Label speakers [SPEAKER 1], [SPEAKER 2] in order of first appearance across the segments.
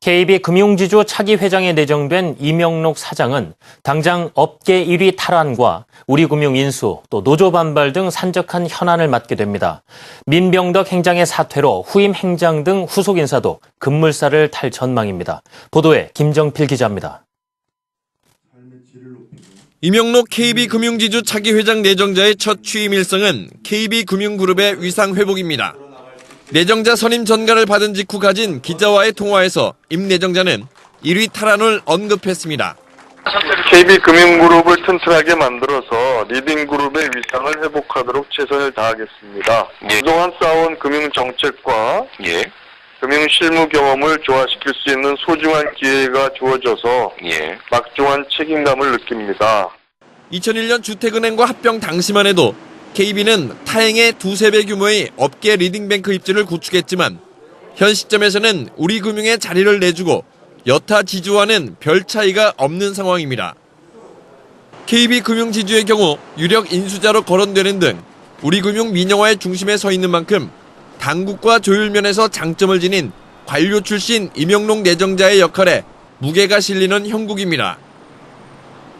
[SPEAKER 1] KB금융지주 차기 회장에 내정된 이명록 사장은 당장 업계 1위 탈환과 우리금융 인수, 또 노조 반발 등 산적한 현안을 맡게 됩니다. 민병덕 행장의 사퇴로 후임 행장 등 후속 인사도 급물살을 탈 전망입니다. 보도에 김정필 기자입니다.
[SPEAKER 2] 이명록 KB금융지주 차기 회장 내정자의 첫 취임 일성은 KB금융그룹의 위상 회복입니다. 내정자 선임 전가를 받은 직후 가진 기자와의 통화에서 임 내정자는 1위 탈환을 언급했습니다.
[SPEAKER 3] KB금융그룹을 튼튼하게 만들어서 리딩그룹의 위상을 회복하도록 최선을 다하겠습니다. 그동안 쌓아온 금융정책과 금융실무 경험을 조화시킬 수 있는 소중한 기회가 주어져서 막중한 책임감을 느낍니다.
[SPEAKER 2] 2001년 주택은행과 합병 당시만 해도 KB는 타행의 2~3배 규모의 업계 리딩뱅크 입지를 구축했지만 현 시점에서는 우리금융에 자리를 내주고 여타 지주와는 별 차이가 없는 상황입니다. KB금융지주의 경우 유력 인수자로 거론되는 등 우리금융 민영화의 중심에 서 있는 만큼 당국과 조율 면에서 장점을 지닌 관료 출신 이명록 내정자의 역할에 무게가 실리는 형국입니다.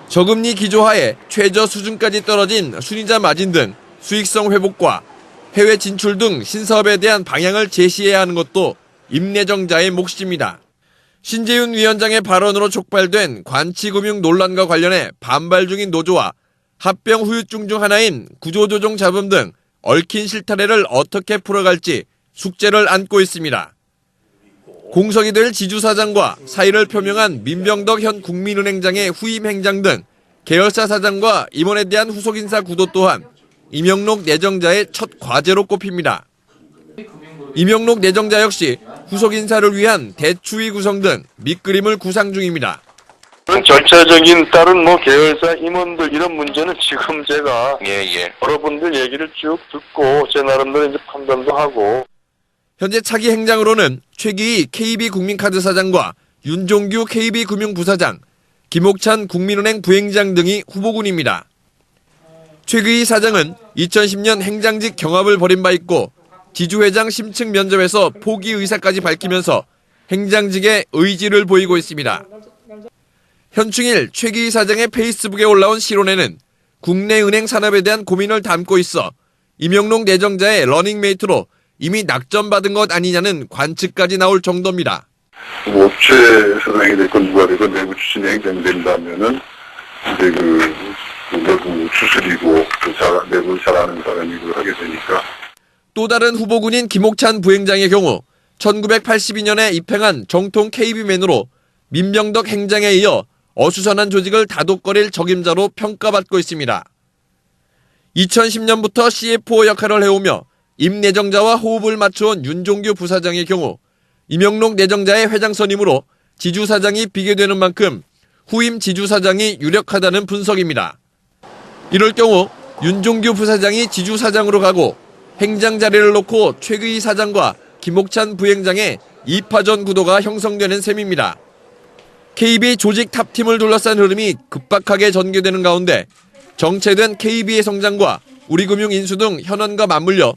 [SPEAKER 2] 저금리 기조하에 최저 수준까지 떨어진 순이자 마진 등 수익성 회복과 해외 진출 등 신사업에 대한 방향을 제시해야 하는 것도 임 내정자의 몫입니다. 신재윤 위원장의 발언으로 촉발된 관치금융 논란과 관련해 반발 중인 노조와 합병 후유증 중 하나인 구조조정 잡음 등 얽힌 실타래를 어떻게 풀어갈지 숙제를 안고 있습니다. 공석이 될 지주사장과 사의를 표명한 민병덕 현 국민은행장의 후임 행장 등 계열사 사장과 임원에 대한 후속 인사 구도 또한 이명록 내정자의 첫 과제로 꼽힙니다. 이명록 내정자 역시 후속 인사를 위한 대추위 구성 등 밑그림을 구상 중입니다.
[SPEAKER 3] 절차적인 다른 계열사 임원들 이런 문제는 지금 제가 여러분들 얘기를 쭉 듣고 제 나름대로 이제 판단도 하고.
[SPEAKER 2] 현재 차기 행장으로는 최기희 KB국민카드 사장과 윤종규 KB금융부사장, 김옥찬 국민은행 부행장 등이 후보군입니다. 최기희 사장은 2010년 행장직 경합을 벌인 바 있고 지주회장 심층 면접에서 포기 의사까지 밝히면서 행장직에 의지를 보이고 있습니다. 현충일 최기희 사장의 페이스북에 올라온 실론에는 국내 은행 산업에 대한 고민을 담고 있어 이명록 내정자의 러닝메이트로 이미 낙점받은 것 아니냐는 관측까지 나올 정도입니다.
[SPEAKER 4] 업체 사장이 됐건 누가 됐건 내부 출신이 행장이 된다면은 이제 내부 추슬이고 내부 잘하는 사람이 하게 되니까.
[SPEAKER 2] 또 다른 후보군인 김옥찬 부행장의 경우 1982년에 입행한 정통 KB맨으로 민병덕 행장에 이어 어수선한 조직을 다독거릴 적임자로 평가받고 있습니다. 2010년부터 CFO 역할을 해오며 임 내정자와 호흡을 맞춰온 윤종규 부사장의 경우 이명록 내정자의 회장 선임으로 지주사장이 비게 되는 만큼 후임 지주사장이 유력하다는 분석입니다. 이럴 경우 윤종규 부사장이 지주사장으로 가고 행장 자리를 놓고 최기희 사장과 김옥찬 부행장의 2파전 구도가 형성되는 셈입니다. KB 조직 탑팀을 둘러싼 흐름이 급박하게 전개되는 가운데 정체된 KB의 성장과 우리금융 인수 등 현안과 맞물려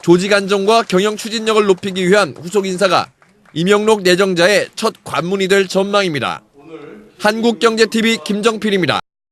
[SPEAKER 2] 조직 안정과 경영 추진력을 높이기 위한 후속 인사가 이명록 내정자의 첫 관문이 될 전망입니다. 한국경제TV 김정필입니다.